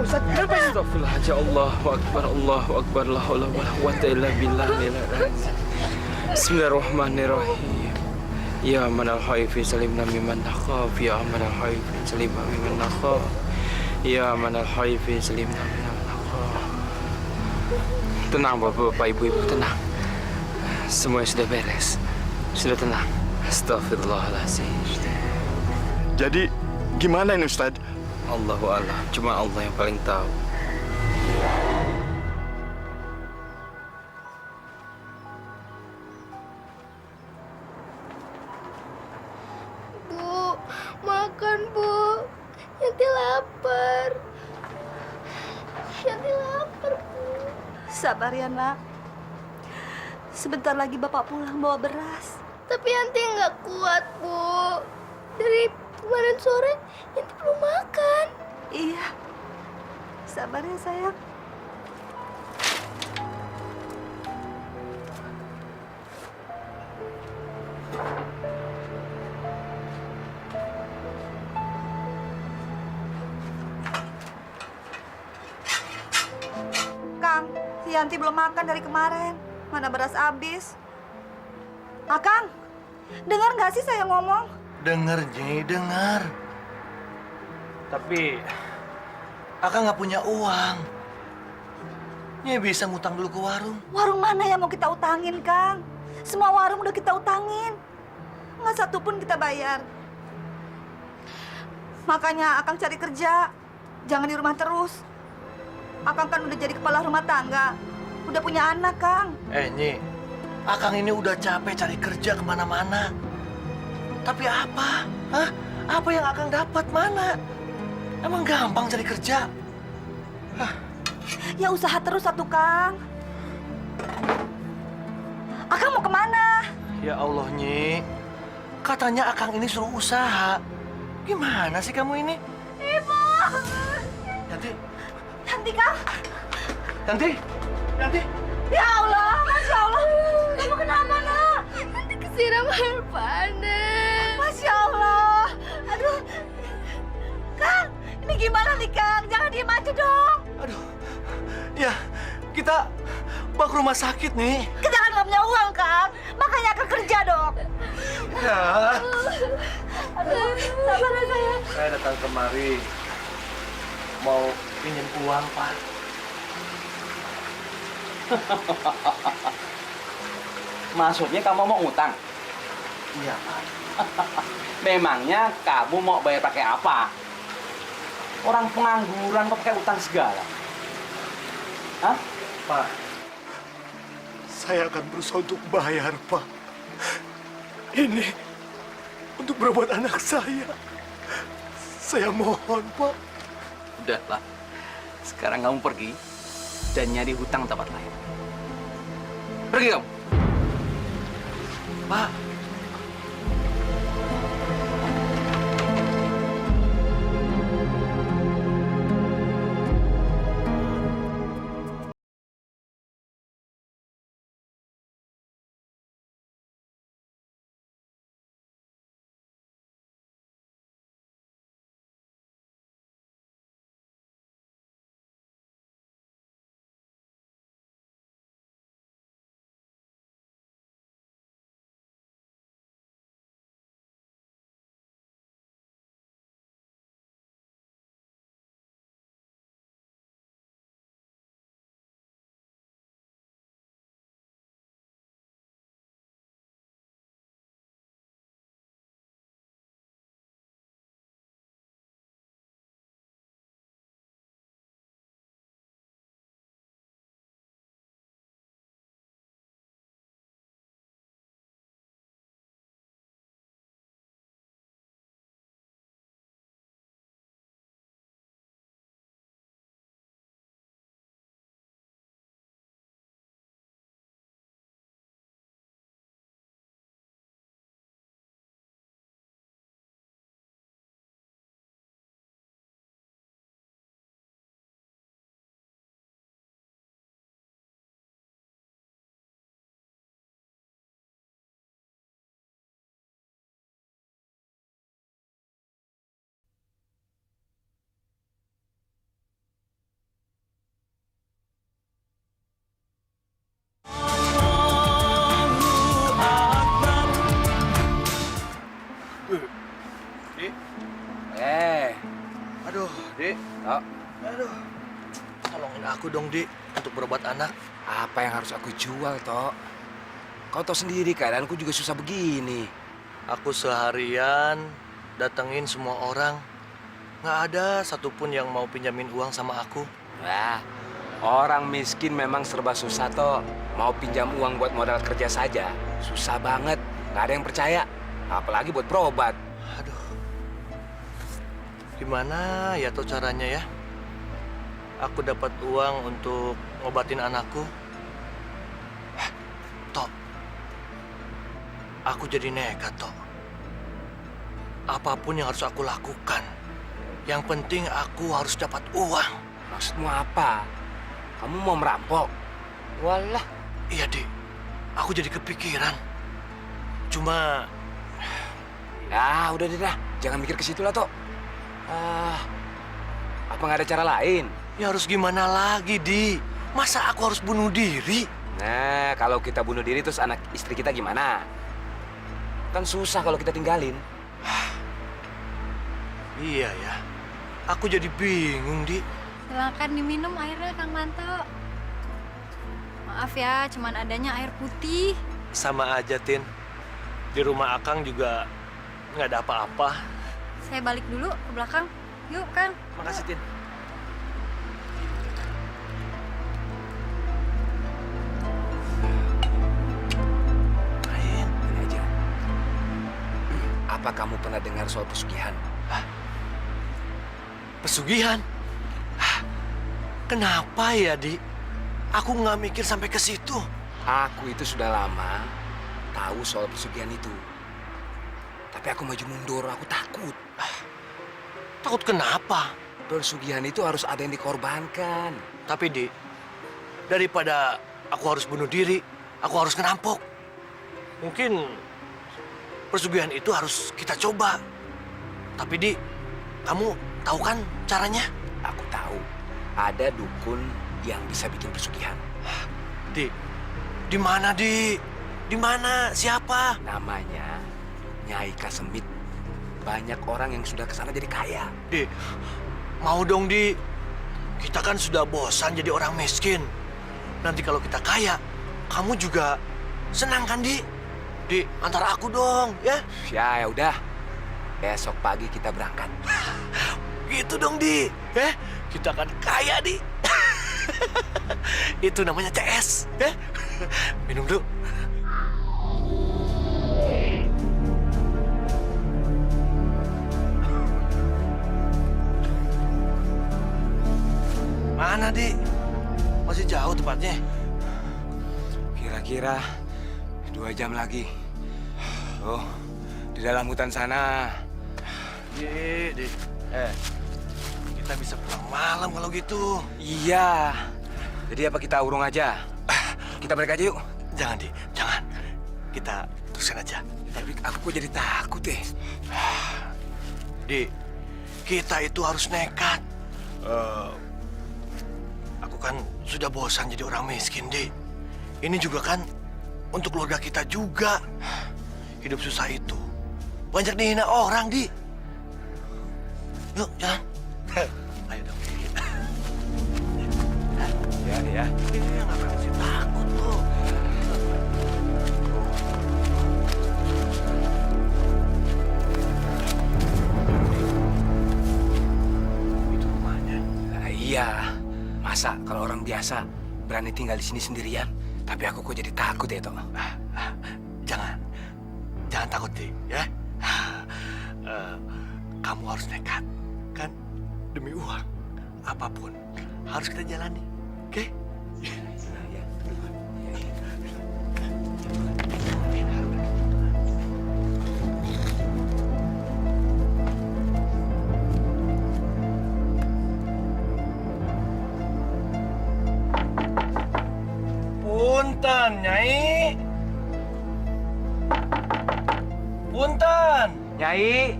Ustaz, kenapa ini? Astagfirullahaladzim. Allahu Akbar, Allahu Akbar. La haula wala quwwata illa billah. Bismillahirrahmanirrahim. Ya manal khaifi salimna mimman nakhaf. Ya manal khaifi salimna mimman nakhaf. Ya manal khaifi salimna mimman nakhaf. Tenang bapak-bapak, ibu-ibu, tenang. Semuanya sudah beres. Sudah tenang. Astagfirullahaladzim. Jadi, gimana ini Ustaz? Allahu a'lam. Cuma Allah yang paling tahu. Bu, makan Bu. Yanti lapar. Yanti lapar Bu. Sabar ya, Nak. Sebentar lagi Bapak pulang bawa beras. Tapi Yanti nggak kuat Bu. Dari kemarin sore Yanti belum makan. Iya. Sabar ya, sayang. Kang, si Yanti belum makan dari kemarin. Mana beras habis. Akang, dengar nggak sih saya ngomong? Dengar, Nyi, dengar. Tapi Akang nggak punya uang. Nyi bisa ngutang dulu ke warung. Warung mana yang mau kita utangin, Kang? Semua warung udah kita utangin. Nggak satu pun kita bayar. Makanya Akang cari kerja. Jangan di rumah terus. Akang kan udah jadi kepala rumah tangga. Udah punya anak, Kang. Nyi, Akang ini udah capek cari kerja kemana-mana. Tapi apa? Hah? Apa yang Akang dapat mana? Emang gampang cari kerja? Ya usaha terus satu, Kang. Akang mau kemana? Ya Allah, Nyi. Katanya Akang ini suruh usaha. Gimana sih kamu ini? Ibu! Yanti, Yanti, Kang. Yanti, Yanti. Ya Allah, Masya Allah. Kamu kenapa, Nak? Yanti kesiram air panas. Masya Allah. Aduh. Kang, ini gimana nih, Kang? Jangan diem aja dong. Aduh, ya kita bawa ke rumah sakit nih. Kita kan nggak punya uang, Kang. Makanya akan kerja dong. Ya, Aduh, sabar ya, sayang. saya datang kemari mau pinjam uang, Pak. Maksudnya kamu mau ngutang? Iya, Pak. Memangnya kamu mau bayar pakai apa? Orang pengangguran kok pakai utang segala? Hah? Pak, Saya akan berusaha untuk bayar, Pak. Ini untuk berobat anak saya. Saya mohon, Pak. Udahlah. Sekarang kamu pergi dan nyari hutang tempat lain. Pergi kamu. Pak, aku dong, Dik, untuk berobat anak. Apa yang harus aku jual, Tok? Kau tahu sendiri keadaanku juga susah begini. Aku seharian datengin semua orang. Nggak ada satupun yang mau pinjamin uang sama aku. Wah, orang miskin memang serba susah, Tok. Mau pinjam uang buat modal kerja saja, susah banget. Nggak ada yang percaya, apalagi buat berobat. Aduh, gimana ya tuh caranya ya? Aku dapat uang untuk ngobatin anakku. Tok, aku jadi nekat, Tok. Apapun yang harus aku lakukan, yang penting aku harus dapat uang. Maksudmu apa? Kamu mau merampok? Walah, Iya, Dik. Aku jadi kepikiran. Cuma, ya udah deh dah. Jangan mikir ke situ lah, Tok. Apa nggak ada cara lain? ya harus gimana lagi, Di? Masa aku harus bunuh diri? Nah, kalau kita bunuh diri terus anak istri kita gimana? Kan susah kalau kita tinggalin. Iya ya. Aku jadi bingung, Di. Silakan diminum airnya, Kang Manto. Maaf ya, cuman adanya air putih. Sama aja, Tin. Di rumah Akang juga nggak ada apa-apa. Saya balik dulu ke belakang. Yuk, Kang. Makasih, Tin. Lain, ini aja. Apa kamu pernah dengar soal pesugihan? Pesugihan? Kenapa ya, Di? Aku nggak mikir sampai ke situ. Aku itu sudah lama tahu soal pesugihan itu. Tapi aku maju mundur, aku takut. Takut kenapa? Pesugihan itu harus ada yang dikorbankan. Tapi, Di, daripada aku harus bunuh diri, aku harus ngerampok. Mungkin pesugihan itu harus kita coba. Tapi, Di, kamu tahu kan caranya? Aku tahu, ada dukun yang bisa bikin pesugihan. Di mana, Di? Di mana? Siapa? Namanya Nyai Kasemit. Banyak orang yang sudah kesana jadi kaya. Di, mau dong, Di. Kita kan sudah bosan jadi orang miskin. Nanti kalau kita kaya, kamu juga senang kan, Di? Di, antar aku dong, ya? Ya udah, besok pagi kita berangkat. Gitu dong, Di. Kita akan kaya, Di. Itu namanya CS, ya? Minum dulu. Mana, Di? Masih jauh tempatnya. Kira-kira 2 jam lagi. Oh, di dalam hutan sana. Di. Kita bisa pulang malam kalau gitu. Iya. Jadi apa kita urung aja? Kita balik aja yuk. Jangan, Di. Jangan. Kita teruskan aja. Tapi aku kok jadi takut deh. Di, kita itu harus nekat. Aku kan sudah bosan jadi orang miskin, Di. Ini juga kan untuk keluarga kita juga. Hidup susah itu banyak dihina orang, Di. Yuk, jalan. Ayo dong, Di. Ya. Iya, ngapain sih takut lo? Itu rumahnya. Nah, iya. Masa kalau orang biasa berani tinggal di sini sendirian? Tapi aku kok jadi takut ya, Tok. Jangan takut, Di, ya. Kamu harus nekat, kan? Demi uang, apapun harus kita jalani, oke? Punten, Nyai. Punten. Nyai.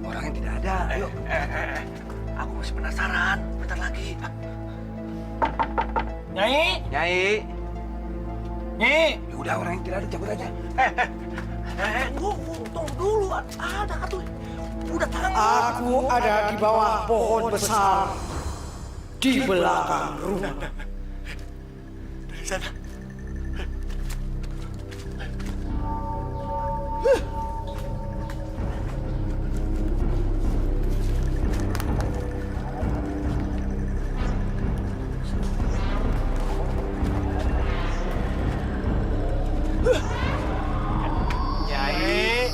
Orangnya tidak ada. Ayo. Aku masih penasaran. Bentar lagi. Nyai. Nyai. Nyai. Ya udah, orangnya tidak ada, cabut aja. Tunggu dulu. Ada tuh. Udah tahu. Aku ada di bawah pohon besar di belakang rumah. Dari sana. Nyai.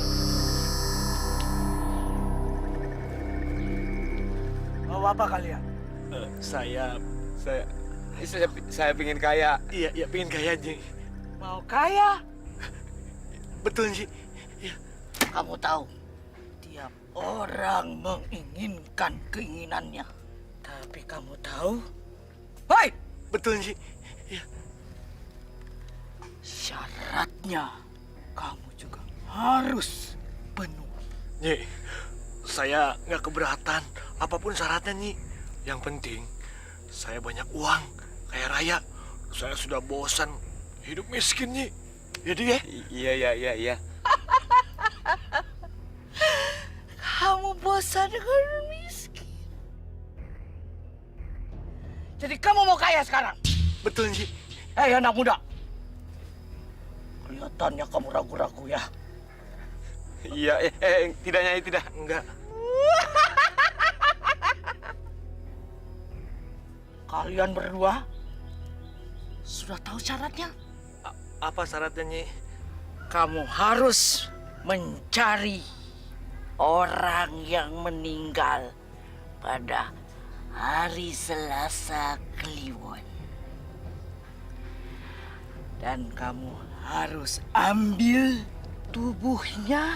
Mau apa kalian? Saya Saya pingin kaya. iya pengen kaya Nyi. Mau kaya? Betul Nyi. Kamu tahu, tiap orang menginginkan keinginannya. Tapi kamu tahu, hei, Betul Nyi. syaratnya kamu juga harus penuh. Nyi, saya nggak keberatan apapun syaratnya Nyi. Yang penting saya banyak uang, kaya raya. Saya sudah bosan hidup miskin Nyi. Jadi ya? Iya. Kamu bosan dengan miskin. Jadi kamu mau kaya sekarang? Betul Nyi. Hei anak muda, kelihatannya kamu ragu-ragu ya. Iya, tidak Nyai, tidak. Enggak. Kalian berdua sudah tahu syaratnya? Apa syaratnya Nyi? Kamu harus mencari orang yang meninggal pada hari Selasa Kliwon. Dan kamu harus ambil tubuhnya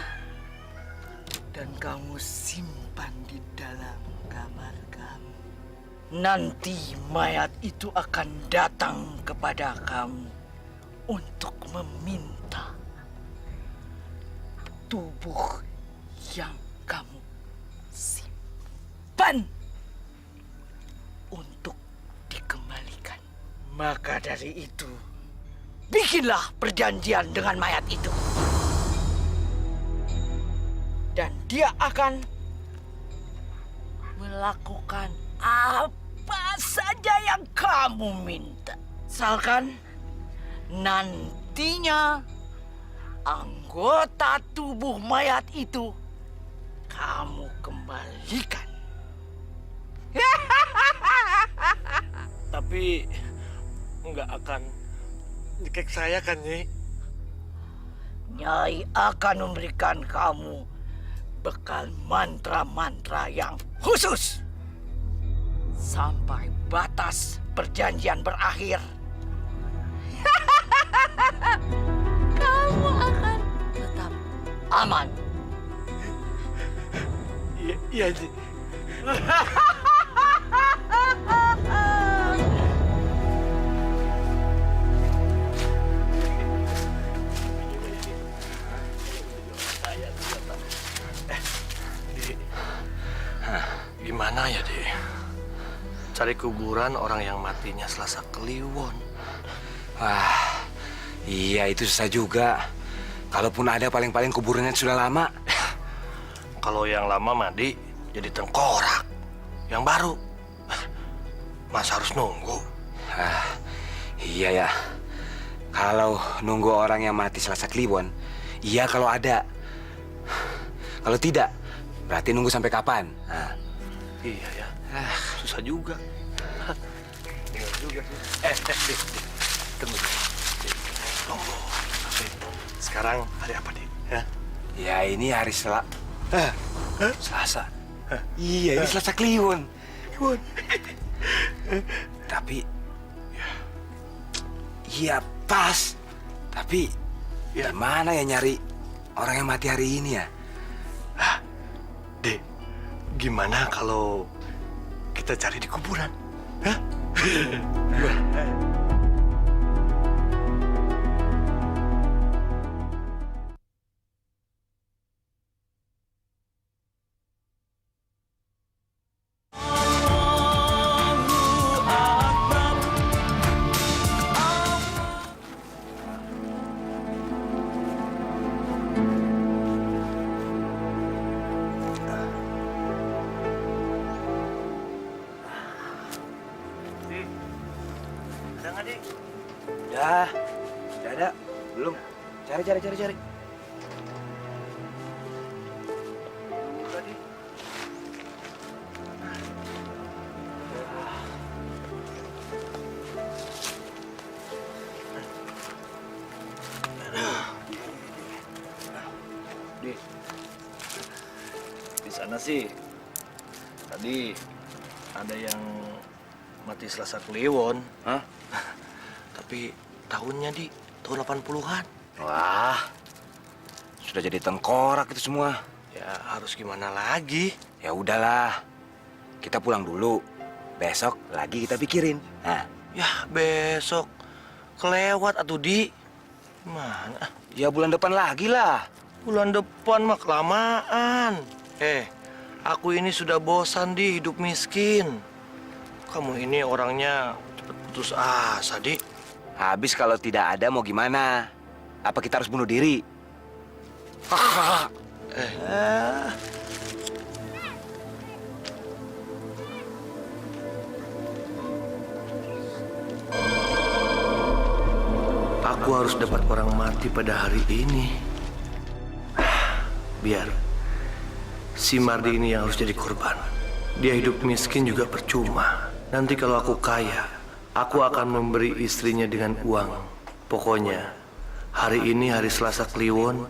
dan kamu simpan di dalam kamar kamu. Nanti mayat itu akan datang kepada kamu untuk meminta tubuh yang kamu simpan untuk dikembalikan. Maka dari itu, bikinlah perjanjian dengan mayat itu. Dan dia akan melakukan apa saja yang kamu minta. Misalkan nantinya anggota tubuh mayat itu kamu kembalikan. Tapi nggak akan nyekek saya kan Nyi? Nyai akan memberikan kamu bekal mantra-mantra yang khusus sampai batas perjanjian berakhir. Kamu akan tetap aman. Iya Nyi. Gimana ya, Dek? Cari kuburan orang yang matinya Selasa Kliwon. Wah, iya itu susah juga. Kalaupun ada paling-paling kuburannya sudah lama. Kalau yang lama mati jadi tengkorak. Yang baru, masa harus nunggu? Iya ya. Kalau nunggu orang yang mati Selasa Kliwon, iya kalau ada. Kalau tidak, berarti nunggu sampai kapan? Iya ya, susah juga. Benar juga sih. Dik. Tunggu. Tunggu. Sekarang hari apa, Dik? Ya ini hari Selasa. Iya ini Selasa Kliwon. Tapi, iya pas. Tapi, gimana ya nyari orang yang mati hari ini ya? Dek, gimana kalau kita cari di kuburan? Udah. Sudah ada? Belum? Cari. Di sana sih tadi ada yang mati Selasa Kliwon. Hah? Tapi tahunnya tahun 80-an. Wah, sudah jadi tengkorak itu semua. Ya harus gimana lagi? Ya udahlah, kita pulang dulu. Besok lagi kita pikirin. Nah, Ya besok kelewat atuh Di. Mana? ya bulan depan lagi lah. Bulan depan mah kelamaan. Aku ini sudah bosan Di hidup miskin. Kamu ini orangnya cepet putus asa Di. Habis kalau tidak ada mau gimana? Apa kita harus bunuh diri? Aku harus dapat orang mati pada hari ini. Biar si Mardi ini yang harus jadi korban. Dia hidup miskin juga percuma. Nanti kalau aku kaya, aku akan memberi istrinya dengan uang. Pokoknya hari ini hari Selasa Kliwon,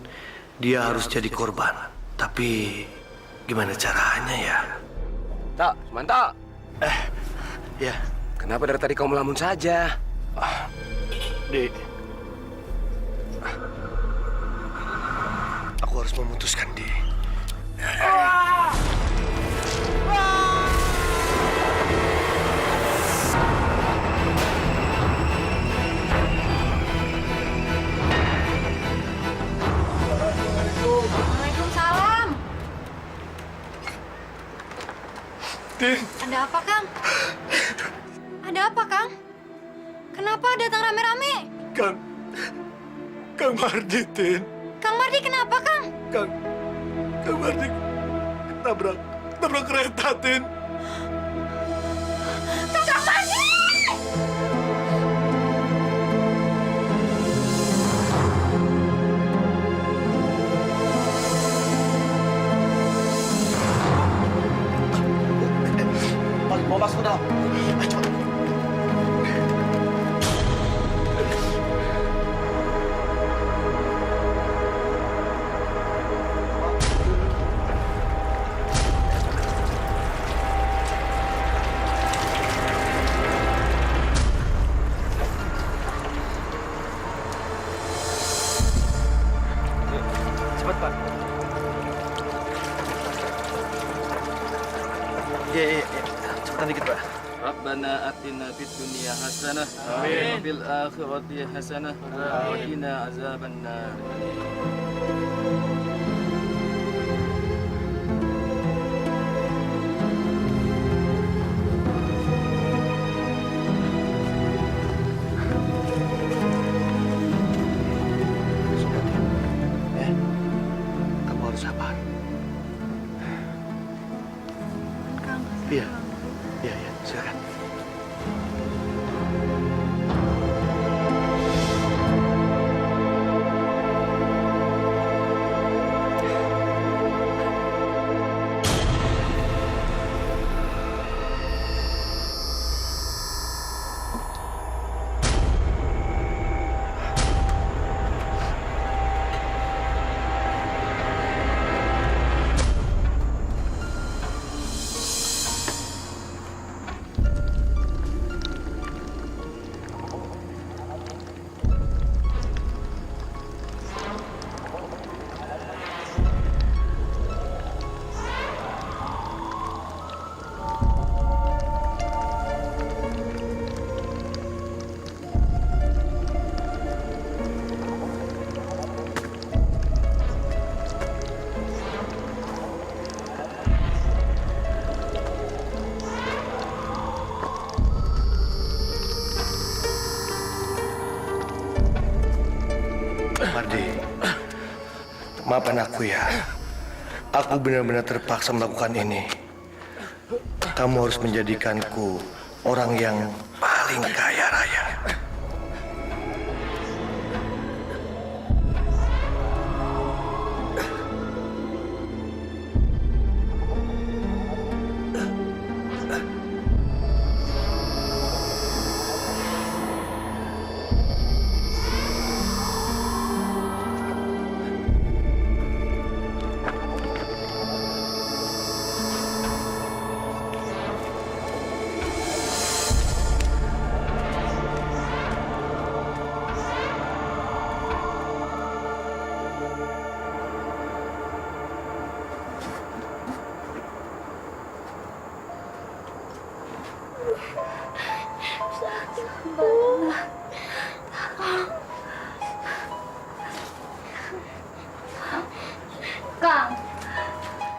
dia harus jadi korban. Tapi gimana caranya ya? Tak, mantap. Ya, Kenapa dari tadi kau melamun saja? Di. Aku harus memutuskan, Di. Waalaikumsalam. Tin, Ada apa, Kang? Ada apa, Kang? Kenapa datang rame-rame? Kang Mardi, Tin. Kang Mardi kenapa, Kang? Kang Mardi tabrak kereta, Tin. Kang Mardi! Mau masuk ke dalam. Ayo, cepat. Cepat, Pak. Iya. Cepetan dikit, Pak. Rabbana atina fid dunya hasanah wa fil akhirati hasanah wa qina azabannar. Kamu harus sabar. Kang, Iya, silakan. Mardi, maafkan aku ya. Aku benar-benar terpaksa melakukan ini. Kamu harus menjadikanku orang yang paling kaya raya.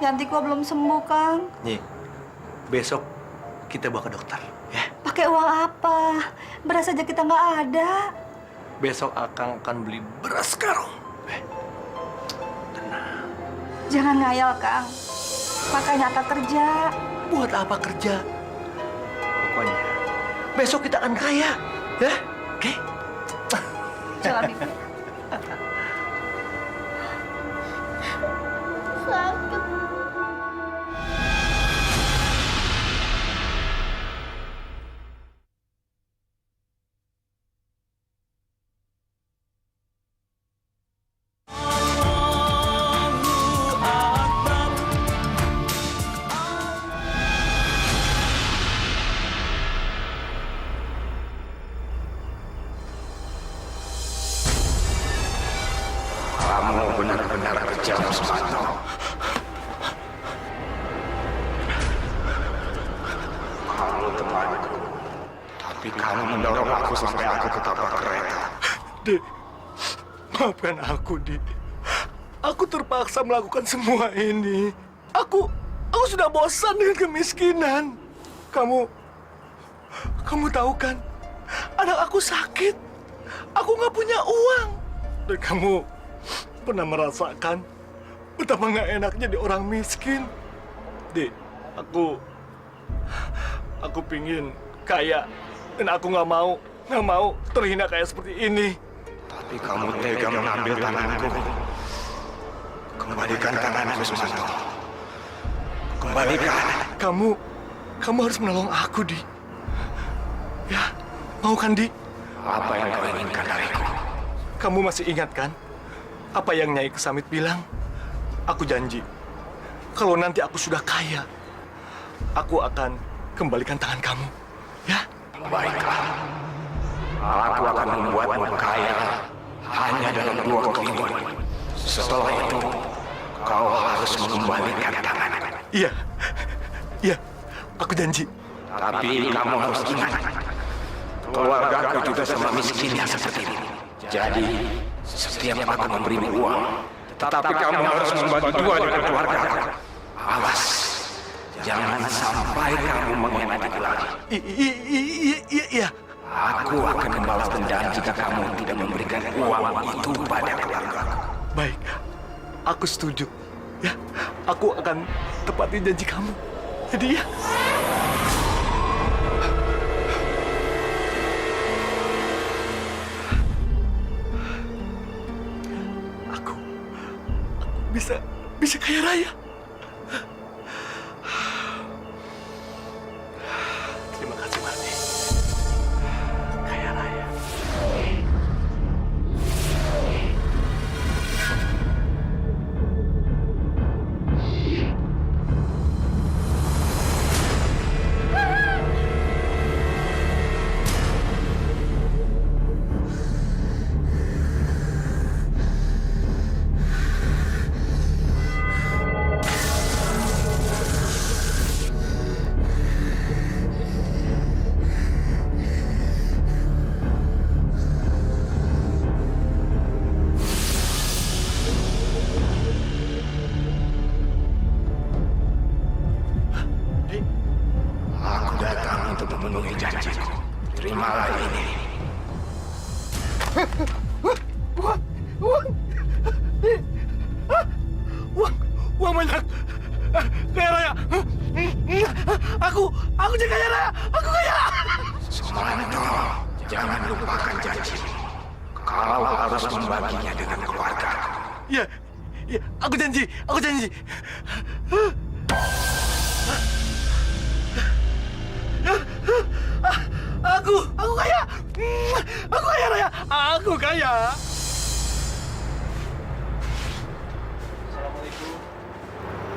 Yanti gua belum sembuh, Kang. Nyi, besok kita bawa ke dokter, ya. Pakai uang apa? Beras aja kita nggak ada. Besok Akang akan beli beras karung. Jangan ngayal, Kang. Makanya Akang kerja. Buat apa kerja? Pokoknya besok kita akan kaya, ya? Oke? Jangan mikir. Sakit. Kamu benar-benar kejam, Susanto. Kamu temanku, tapi kamu mendorong aku sampai aku ketabrak kereta. Dek, maafkan aku, Dik. Aku terpaksa melakukan semua ini. Aku sudah bosan dengan kemiskinan. Kamu tahu kan, anak aku sakit. Aku nggak punya uang. Dan kamu pernah merasakan betapa nggak enaknya di orang miskin. Dek, aku pingin kaya, dan aku nggak mau terhina kayak seperti ini. Tapi kamu tega mengambil tanganku. Kembalikan tanganku, Susanto. Kembalikan. Kamu harus menolong aku, Di. Ya, mau kan, Di? Apa yang kau inginkan dariku? Kamu masih ingat kan apa yang Nyai Kesamit bilang? Aku janji, kalau nanti aku sudah kaya, aku akan kembalikan tangan kamu. Ya? Baiklah. Aku akan membuatmu kaya hanya dalam 2 minggu. Setelah itu, kau harus mengembalikan tangan. Iya, aku janji. Tapi kamu harus ingat, keluargaku juga sama miskinnya seperti ini. Jadi, setiap aku memberimu uang, tetapi kamu harus membagi 2 dengan keluarga. Awas, jangan sampai kamu mengkhianati lagi. Iya. Aku akan membalas dendam jika kamu tidak memberikan uang itu pada keluargaku. Baik, aku setuju. Ya, aku akan tepati janji kamu. Jadi ya. Aku bisa kaya raya. Terima kasih, Marni. Kaya raya. Aku datang untuk memenuhi janjiku. Terimalah ini. Uang banyak. Kaya raya. Aku jadi kaya raya. Aku kaya. Sumanto, jangan lupakan janji. Kau harus membaginya dengan keluarga. Iya. Aku janji. Aku kaya. Aku kaya raya. Aku kaya.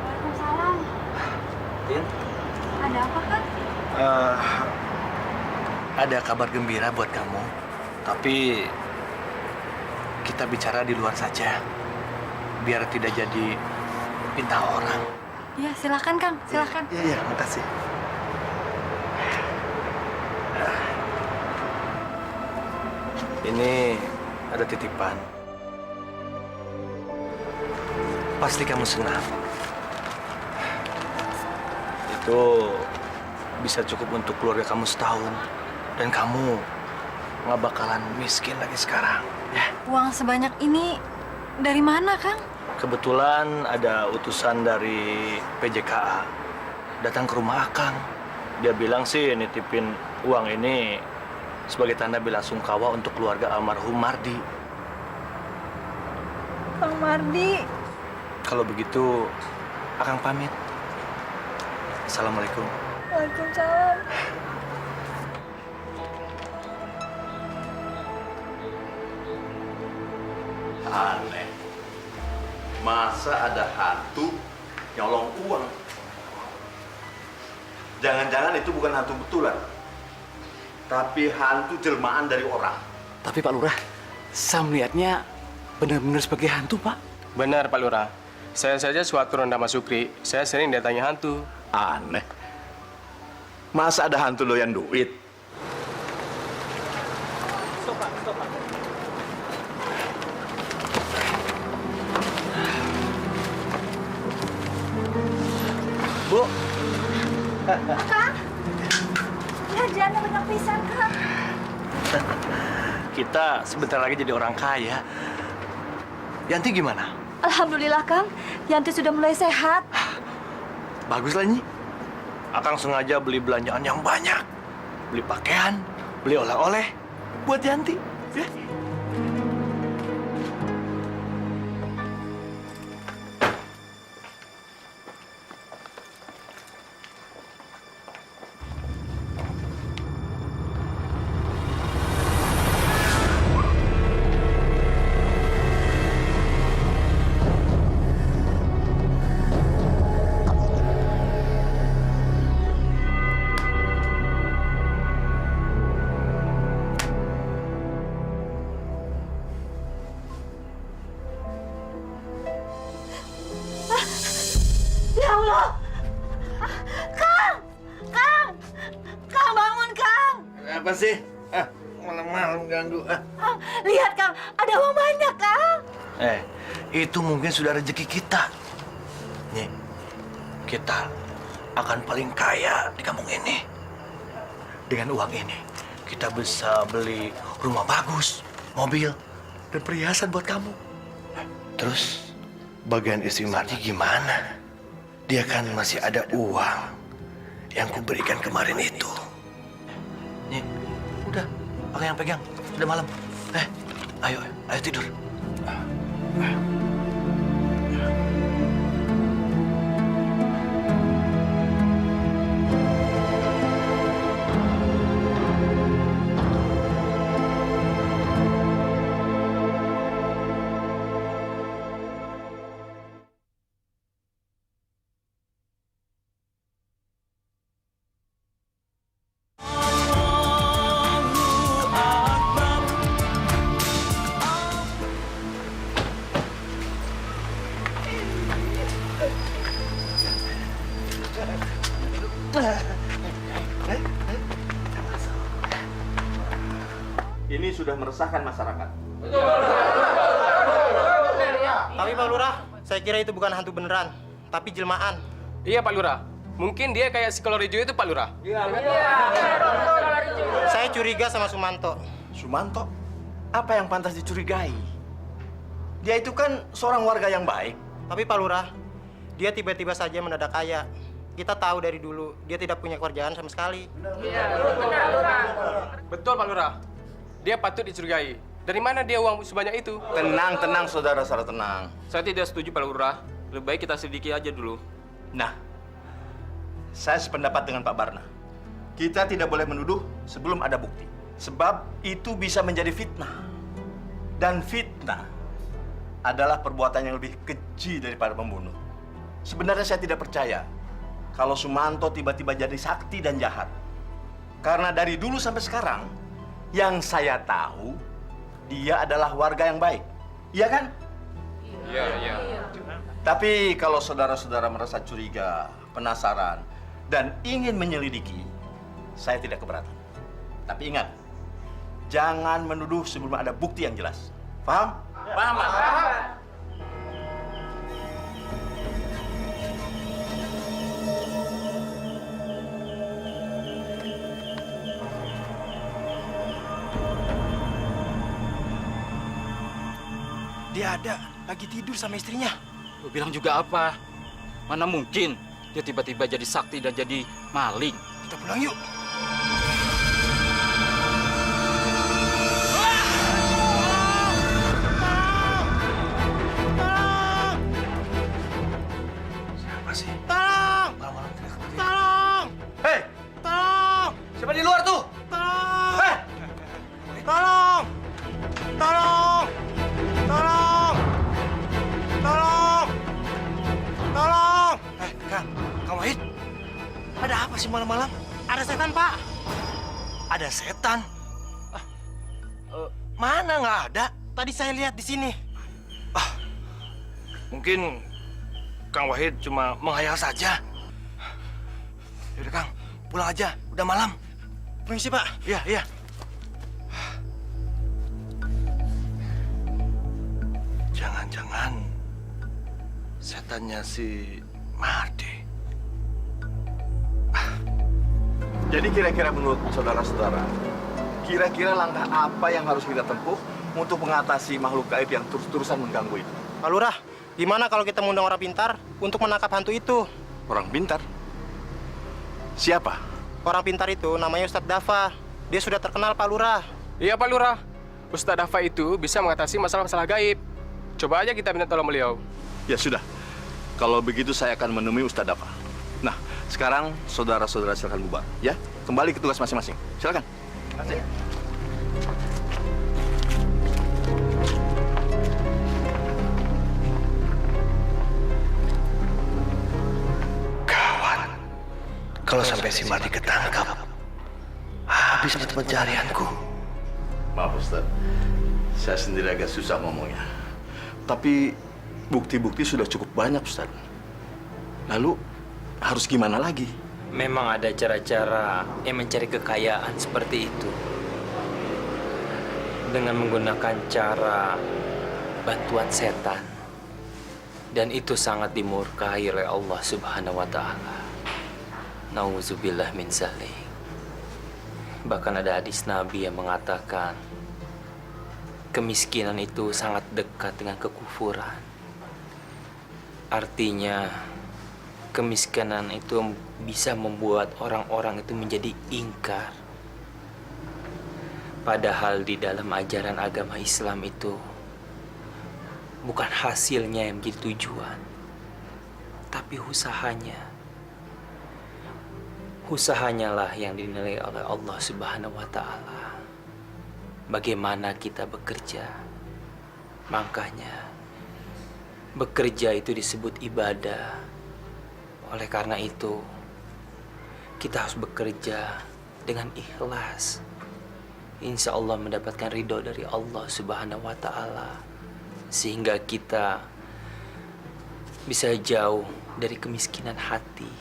Waalaikumsalam. Ada apa, Kak? Ada kabar gembira buat kamu. Tapi kita bicara di luar saja. Biar tidak jadi pinta orang. Iya, silakan, Kang. Silakan. Iya, makasih. Ini ada titipan. Pasti kamu senang. itu bisa cukup untuk keluarga kamu setahun. Dan kamu nggak bakalan miskin lagi sekarang, ya. Uang sebanyak ini dari mana, Kang? Kebetulan ada utusan dari PJKA datang ke rumah Akang. Dia bilang sih nitipin uang ini sebagai tanda bela sungkawa untuk keluarga almarhum Mardi. Kang Mardi. Kalau begitu, Akang pamit. Assalamualaikum. Waalaikumsalam. Aneh. Masa ada hantu nyolong uang? Jangan-jangan itu bukan hantu betulan, tapi hantu jelmaan dari orang. Tapi Pak Lurah, saya melihatnya benar-benar sebagai hantu, Pak. Benar, Pak Lurah. Saya saja suatu ronda Mas Sukri, saya sering datangi hantu. Aneh. Masa ada hantu doyan duit? Bu, Kang, ya jangan banyak pisan, Kang. kita sebentar lagi jadi orang kaya. Yanti gimana? Alhamdulillah, Kang. Yanti sudah mulai sehat. Bagus lah, Nyi. Akang sengaja beli belanjaan yang banyak. Beli pakaian, beli oleh-oleh buat Yanti. Ya. Ya Allah! Kang! Kang! Kang, bangun, Kang! Apa sih? Malam-malam ganggu. Lihat, Kang. Ada uang banyak, Kang. Itu mungkin sudah rezeki kita. Nih, kita akan paling kaya di kampung ini. Dengan uang ini, kita bisa beli rumah bagus, mobil, dan perhiasan buat kamu. Terus, bagian istri Mardi gimana? Dia kan masih ada uang yang kuberikan kemarin itu. Nih, udah, pakai yang pegang. Sudah malam. Ayo tidur. Ini sudah meresahkan masyarakat. Tapi Pak Lurah, saya kira itu bukan hantu beneran, tapi jelmaan. Iya, Pak Lurah. Mungkin dia kayak si kolor hijau itu, Pak Lurah. Saya curiga sama Sumanto. Sumanto? Apa yang pantas dicurigai? Dia itu kan seorang warga yang baik. Tapi Pak Lurah, dia tiba-tiba saja mendadak kaya. Kita tahu dari dulu, dia tidak punya kerjaan sama sekali. Betul, Pak Lurah. Dia patut dicurigai. Dari mana dia uang sebanyak itu? Tenang, saudara-saudara, tenang. Saya tidak setuju, Pak Lurah. Lebih baik kita selidiki aja dulu. Nah, saya sependapat dengan Pak Barna. Kita tidak boleh menuduh sebelum ada bukti. Sebab itu bisa menjadi fitnah. Dan fitnah adalah perbuatan yang lebih keji daripada membunuh. Sebenarnya saya tidak percaya kalau Sumanto tiba-tiba jadi sakti dan jahat. Karena dari dulu sampai sekarang, yang saya tahu, dia adalah warga yang baik. Iya kan? Iya. Tapi kalau saudara-saudara merasa curiga, penasaran, dan ingin menyelidiki, saya tidak keberatan. Tapi ingat, jangan menuduh sebelum ada bukti yang jelas. Paham? Paham. Dia ada, lagi tidur sama istrinya. Lu bilang juga apa? Mana mungkin dia tiba-tiba jadi sakti dan jadi maling. Kita pulang yuk. Siapa sih? Tolong! Malam-malam teriak-teriak. Tolong! Hei! Tolong! Siapa di luar tuh? Tolong! Hei! Tolong! Tolong! Tolong! Tolong! Tolong! Kang Wahid. Ada apa sih malam-malam? Ada setan, Pak. Ada setan. Mana nggak ada? Tadi saya lihat di sini. Mungkin Kang Wahid cuma menghayal saja. Yaudah Kang, pulang aja. Udah malam. Permisi, Pak. Iya, iya. Jangan-jangan setannya si Mardi. Jadi kira-kira menurut saudara-saudara, kira-kira langkah apa yang harus kita tempuh untuk mengatasi makhluk gaib yang terus-terusan mengganggu itu? Pak Lurah, gimana kalau kita mengundang orang pintar untuk menangkap hantu itu? Orang pintar? Siapa? Orang pintar itu namanya Ustadz Dafa. Dia sudah terkenal, Pak Lurah. Iya, Pak Lurah. Ustadz Dafa itu bisa mengatasi masalah-masalah gaib. Coba aja kita minta tolong beliau. Ya sudah, kalau begitu saya akan menemui Ustadz Dafa. Nah, sekarang saudara-saudara silakan bubar, ya. Kembali ke tugas masing-masing. Silakan. Terima kasih. Gawat. Kalau sampai si Mardi ketangkap, habis mata pencarianku. Maaf Ustaz, saya sendiri agak susah ngomongnya. Tapi bukti-bukti sudah cukup banyak Ustaz. Lalu harus gimana lagi? Memang ada cara-cara yang mencari kekayaan seperti itu. Dengan menggunakan cara bantuan setan. Dan itu sangat dimurkai oleh Allah Subhanahu wa Ta'ala. Nauzubillah min zalik. Bahkan ada hadis Nabi yang mengatakan kemiskinan itu sangat dekat dengan kekufuran. Artinya kemiskinan itu bisa membuat orang-orang itu menjadi ingkar. Padahal di dalam ajaran agama Islam itu bukan hasilnya yang menjadi tujuan, tapi usahanya. Usahanya lah yang dinilai oleh Allah Subhanahu wa Ta'ala. Bagaimana kita bekerja. Makanya bekerja itu disebut ibadah. Oleh karena itu, kita harus bekerja dengan ikhlas. Insya Allah mendapatkan ridho dari Allah Subhanahu wa Ta'ala. Sehingga kita bisa jauh dari kemiskinan hati.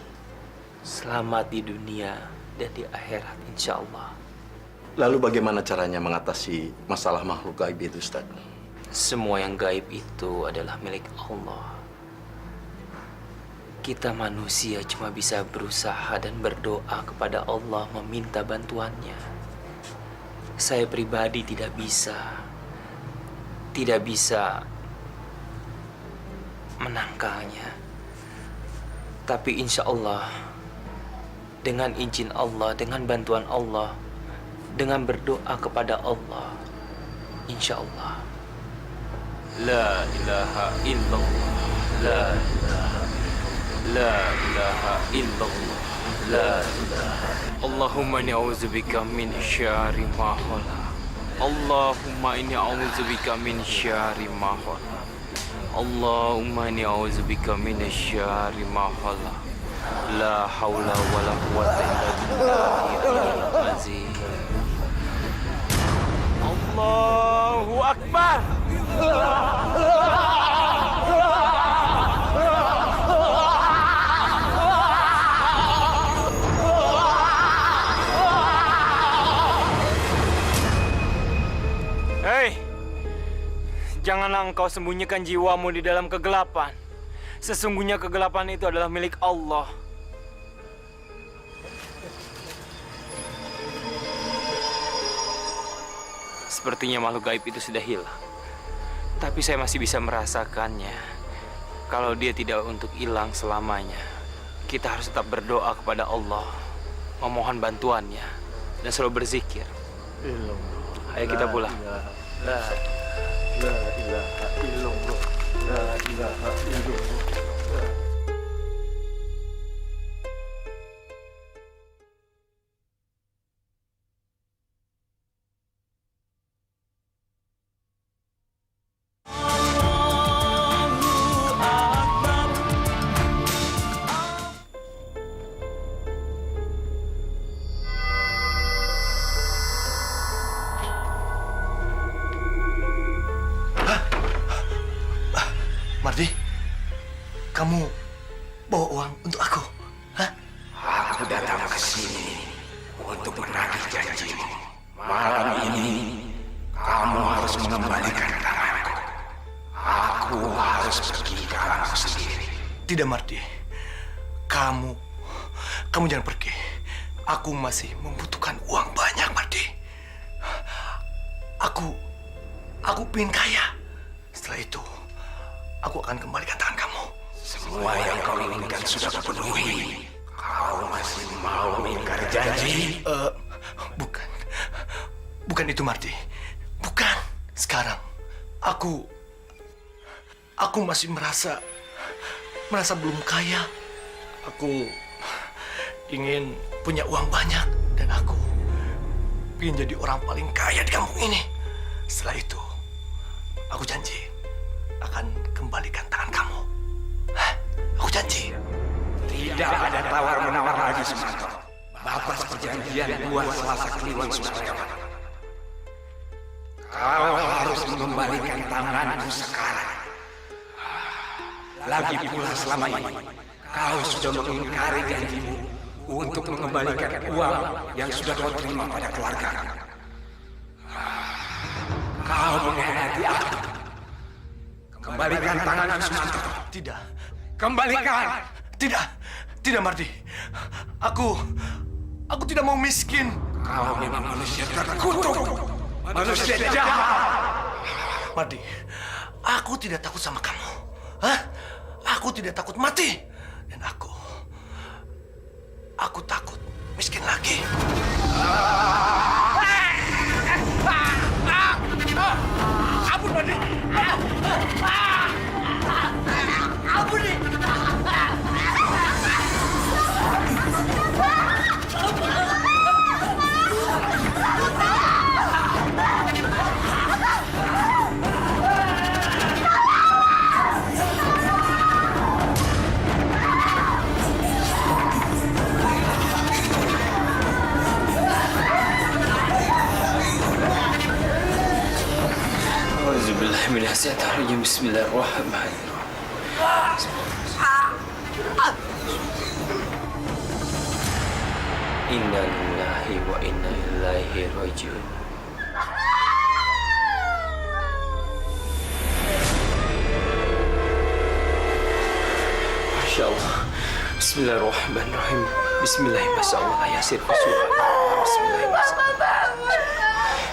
Selamat di dunia dan di akhirat insya Allah. Lalu bagaimana caranya mengatasi masalah makhluk gaib itu Ustaz? Semua yang gaib itu adalah milik Allah. Kita manusia cuma bisa berusaha dan berdoa kepada Allah meminta bantuannya. Saya pribadi tidak bisa menangkalnya. Tapi insya Allah, dengan izin Allah, dengan bantuan Allah, dengan berdoa kepada Allah, insya Allah. La ilaha illallah, la ilaha La ilaha illallah, la ilaha. Allahumma inni a'udzubika min syarri ma khalaq. Allahumma inni a'udzubika min syarri ma khalaq. Allahumma inni a'udzubika min syarri ma khalaq. La haula wala quwwata illa billahil azim. Allahu akbar. Hei, janganlah engkau sembunyikan jiwamu di dalam kegelapan. Sesungguhnya kegelapan itu adalah milik Allah. Sepertinya makhluk gaib itu sudah hilang. Tapi saya masih bisa merasakannya. Kalau dia tidak untuk hilang selamanya, kita harus tetap berdoa kepada Allah, memohon bantuannya, dan selalu berzikir. Ayo kita pulang. La ilaha illallah. La ilaha illallah. Mardi, kamu bawa uang untuk aku? Hah? Aku datang ke sini untuk menagih janjimu. Malam ini kamu harus mengembalikan tanganku. Aku harus pergi ke alamku sendiri. Tidak, Mardi. Kamu jangan pergi. Aku masih membutuhkan uang banyak, Mardi. Aku pengen kaya. Setelah itu, aku akan kembalikan tangan kamu. Semua yang kau inginkan sudah kupenuhi. Kau masih mau mengingkari janji? Bukan itu, Mardi. Bukan. Sekarang, aku masih merasa belum kaya. Aku ingin punya uang banyak dan aku ingin jadi orang paling kaya di kampung ini. Setelah itu, aku janji akan kembalikan tangan kamu. Hah? Aku janji. Tidak ada tawar-menawar lagi, Sumanto. Batas perjanjian dua Selasa Kliwon sudah lewat. Kau harus mengembalikan tanganku sekarang. Lagi pula selama ini, kau sudah mengingkari janjimu untuk mengembalikan uang yang sudah kau terima pada keluarga. Kau mengkhianati aku. Kembalikan tanganku, Sumanto. Tidak. Kembalikan. Tidak, Mardi. Aku tidak mau miskin. Kau memang manusia terkutuk. Manusia jahat. Mardi, aku tidak takut sama kamu. Hah? Aku tidak takut mati. Dan aku takut miskin lagi. Ampun, Mardi. Ampun, nih. Bismillahirrahmanirrahim. Bismillahirrahmanirrahim. Inna lillahi wa inna ilaihi rajiun. Masya Allah. Bismillahirrahmanirrahim. Bismillahirrahmanirrahim.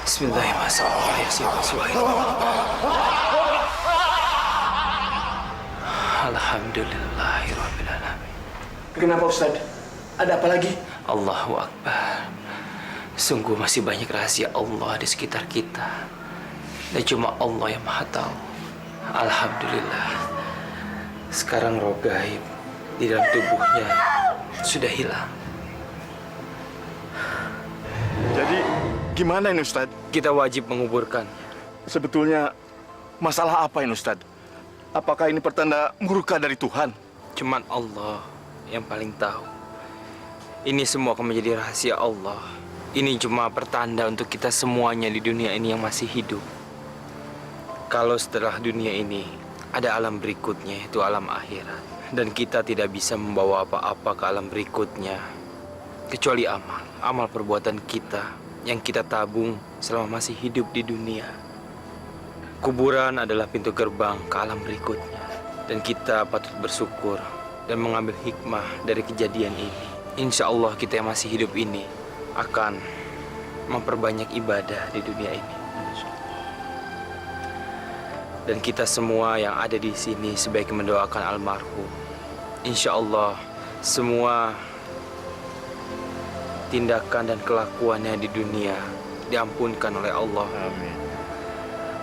Bismillahirrahmanirrahim. Alhamdulillahirabbil alamin. Kenapa, Ustaz? Ada apa lagi? Allahu Akbar. Sungguh masih banyak rahasia Allah di sekitar kita. Dan cuma Allah yang Maha Tahu. Alhamdulillah. Sekarang roh gaib di dalam tubuhnya sudah hilang. Jadi gimana ini, Ustaz? Kita wajib menguburkan. Sebetulnya masalah apa ini, Ustaz? Apakah ini pertanda murka dari Tuhan? Cuman Allah yang paling tahu. Ini semua akan menjadi rahasia Allah. Ini cuma pertanda untuk kita semuanya di dunia ini yang masih hidup. Kalau setelah dunia ini ada alam berikutnya, itu alam akhirat. Dan kita tidak bisa membawa apa-apa ke alam berikutnya kecuali amal perbuatan kita yang kita tabung selama masih hidup di dunia. Kuburan adalah pintu gerbang ke alam berikutnya. Dan kita patut bersyukur dan mengambil hikmah dari kejadian ini. Insya Allah kita yang masih hidup ini akan memperbanyak ibadah di dunia ini. Dan kita semua yang ada di sini sebaiknya mendoakan almarhum. Insya Allah semua tindakan dan kelakuannya di dunia diampunkan oleh Allah. Amin.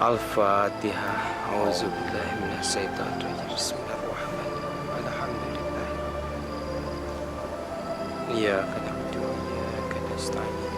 Al-Fatihah. Auzubillahi minasyaitonirrajim. Bismillahirrahmanirrahim. Alhamdulillah. Iyyaka na'budu wa iyyaka nasta'in.